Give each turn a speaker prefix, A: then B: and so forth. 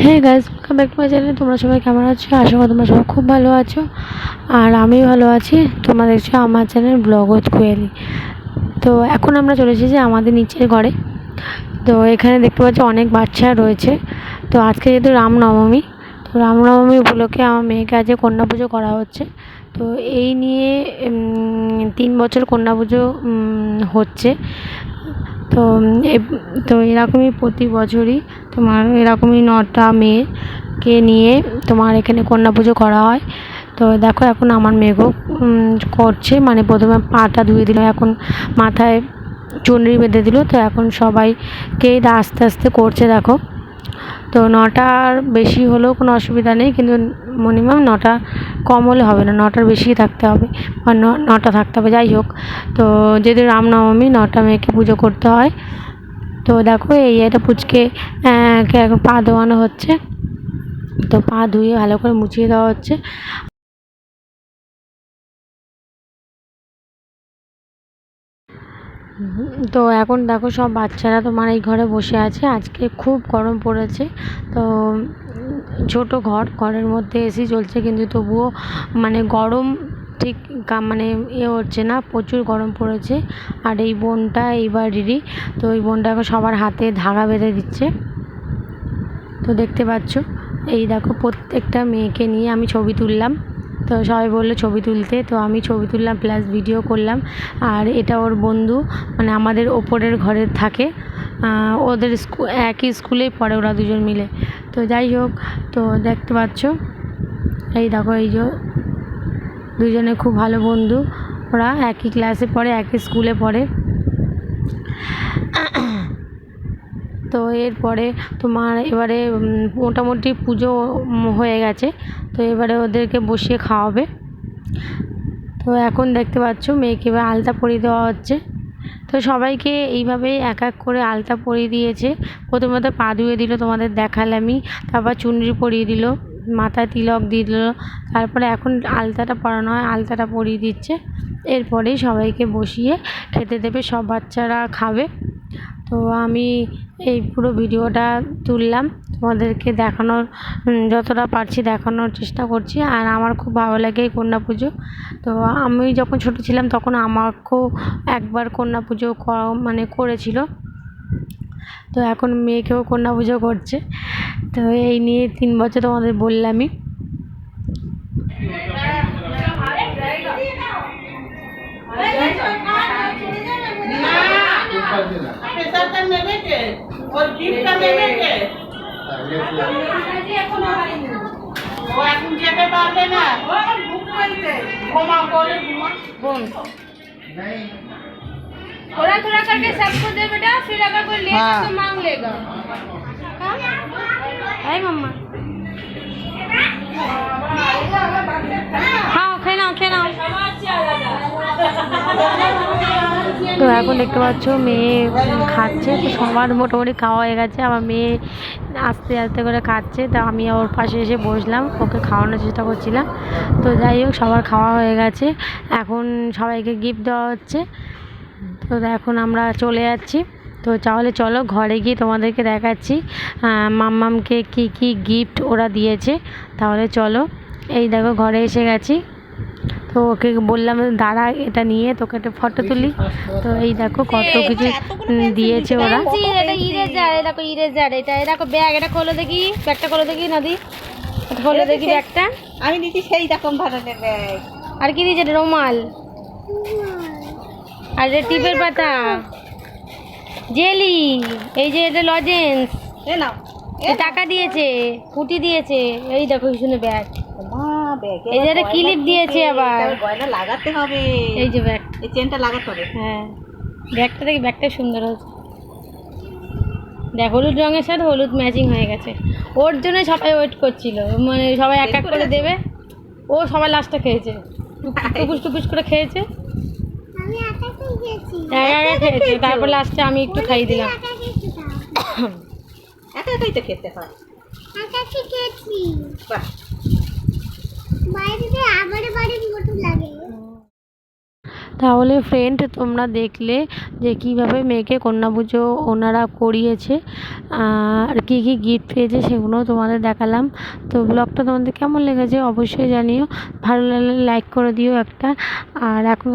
A: Hey guys, welcome back to my channel. তোমরা সবাই কেমন আছো? আশা করি তোমরা সবাই খুব ভালো আছো, আর আমি ভালো আছি। তোমরা দেখছো আমার চ্যানেল ব্লগ উইথ কোয়েলি। তো এখন আমরা চলে এসেছি আমাদের নিচের ঘরে। তো এখানে দেখতে পাচ্ছি অনেক বাচ্চা রয়েছে। তো আজকে যেহেতু রামনবমী, তো রামনবমী উপলক্ষে আমার মেয়েকে আজকে কন্যা পুজো করা হচ্ছে। তো এই নিয়ে 3 বছর কন্যা পুজো হচ্ছে। তো তো এরকমই প্রতি বছরই তোমার এরকমই 9টা মেয়েকে নিয়ে তোমার এখানে কন্যা পুজো করা হয়। তো দেখো এখন আমার মেয়েকেও করছে, মানে প্রথমে পাটা ধুয়ে দিল, এখন মাথায় চুনরি বেঁধে দিল। তো এখন সবাইকে আস্তে আস্তে করছে দেখো। তো 9টার বেশি হলেও কোনো অসুবিধা নেই, কিন্তু মিনিমাম 9টা কম হলে হবে না, 9টার বেশি থাকতে হবে বা 9টা থাকতে হবে। যাই হোক, তো যেহেতু রামনবমী 9টা মেয়েকে পুজো করতে হয়। তো দেখো এই এটা পুচকে এখন পা ধোয়ানো হচ্ছে। তো পা ধুয়ে ভালো করে মুছিয়ে দেওয়া হচ্ছে। তো এখন দেখো সব বাচ্চারা তোমার এই ঘরে বসে আছে। আজকে খুব গরম পড়েছে। তো ছোট ঘরের মধ্যে এসি চলছে, কিন্তু তবুও মানে গরম ঠিক মানে হচ্ছে না, প্রচুর গরম পড়েছে। আর এই বোনটা এই বাড়িরই, তো এই বোনটা এখন সবার হাতে ধাগা বেঁধে দিচ্ছে। তো দেখতে পাচ্ছ, এই দেখো প্রত্যেকটা মেয়েকে নিয়ে আমি ছবি তুললাম। তো সবাই বললো ছবি তুলতে, তো আমি ছবি তুললাম প্লাস ভিডিও করলাম। আর এটা ওর বন্ধু, মানে আমাদের ওপরের ঘরে থাকে, ওদের একই স্কুলেই পড়ে ওরা দুজন মিলে। তো যাই হোক, তো দেখতে পাচ্ছ এই দেখো এই যে দুজনে খুব ভালো বন্ধু, ওরা একই ক্লাসে পড়ে, একই স্কুলে পড়ে। তো এরপরে তোমার এবারে মোটামুটি পুজো হয়ে গেছে। তো এবারে ওদেরকে বসিয়ে খাওয়াবে। তো এখন দেখতে পাচ্ছ মেয়েকে এবার আলতা পরিয়ে দেওয়া হচ্ছে। তো সবাইকে এইভাবেই এক এক করে আলতা পরিয়ে দিয়েছে। প্রথমত পা ধুয়ে দিল, তোমাদের দেখালামই। তারপর চুনরি পরিয়ে দিল, মাথায় তিলক দিয়ে দিল। তারপরে এখন আলতাটা পরানো হয়, আলতাটা পরিয়ে দিচ্ছে। এরপরেই সবাইকে বসিয়ে খেতে দেবে, সব বাচ্চারা খাবে। তো আমি এই পুরো ভিডিওটা তুললাম, তোমাদেরকে দেখানোর যতটা পারছি দেখানোর চেষ্টা করছি। আর আমার খুব ভালো লাগে এই কন্যা পুজো। তো আমি যখন ছোটো ছিলাম তখন আমাকেও একবার কন্যা পুজো মানে করেছিল। তো এখন মেয়েকেও কন্যা পুজো করছে। তো এই নিয়ে 3 বছর তোমাদের বললামই।
B: थोड़ा थोड़ा करके सबको दे बेटा, फिर अगर कोई लेगा तो मांग लेगा।
A: है मम्मा, हाँ খেয়ে নাও খেয়ে নাও। তো এখন দেখতে পাচ্ছ মেয়ে খাচ্ছে। তো সবার মোটামুটি খাওয়া হয়ে গেছে, আমার মেয়ে আস্তে আস্তে করে খাচ্ছে। তো আমি ওর পাশে এসে বসলাম, ওকে খাওয়ানোর চেষ্টা করছিলাম। তো যাই হোক, সবার খাওয়া হয়ে গেছে, এখন সবাইকে গিফট দেওয়া হচ্ছে। তো এখন আমরা চলে যাচ্ছি। তো তাহলে চলো ঘরে গিয়ে তোমাদেরকে দেখাচ্ছি মাম্মামকে কি কি গিফট ওরা দিয়েছে। তাহলে চলো, এই দেখো ঘরে এসে গেছি। তো ওকে বললাম দাঁড়া এটা নিয়ে তোকে একটা ফটো তুলি। তো এই দেখো কত কিছু দিয়েছে ওরা।
B: এটা ইরেজার, এটা দেখো ইরেজার, এটা দেখো ব্যাগ, এটা খোলো দেখি, ব্যাগটা খোলো দেখি নদী, খোলো দেখি ব্যাগটা।
C: আমি দিচ্ছি সেই রকম ধরনের ব্যাগ।
B: আর কি দিয়েছে? রুমাল, আর এটা টিপের পাতা, জেলি, এই যে এটা লজেন্স,
C: এ নাও,
B: টাকা দিয়েছে, পুঁটি দিয়েছে। এই দেখো কি সুন্দর ব্যাগ,
C: ব্যাগে
B: এই যে একটা ক্লিপ দিয়েছে আবার,
C: গয়না লাগাতে হবে।
B: এই যে ব্যাগ,
C: এই চেনটা লাগাতে হবে।
B: হ্যাঁ ব্যাগটা দেখি, ব্যাগটা সুন্দর হয়েছে। দেখ হলুদ রঙের সাথে হলুদ ম্যাচিং হয়ে গেছে। ওর জন্য সবাই ওয়েট করছিল, মানে সবাই এক এক করে দেবে। ও সবাই লাস্টে খেয়েছে, টুকুস টুকুস করে খেয়েছে, খেয়েছে। তারপর লাস্টে আমি একটু খাইয়ে দিলাম।
C: একা একাই তো খেতে হয়। বাহ,
A: তাহলে ফ্রেন্ড তোমরা দেখলে যে কীভাবে মেয়েকে কন্যা পুজো ওনারা করিয়েছে আর কী কী গিফট পেয়েছে সেগুলোও তোমাদের দেখালাম। তো ব্লগটা তোমাদের কেমন লেগেছে অবশ্যই জানিও, ভালো লাগলে লাইক করে দিও একটা। আর এখন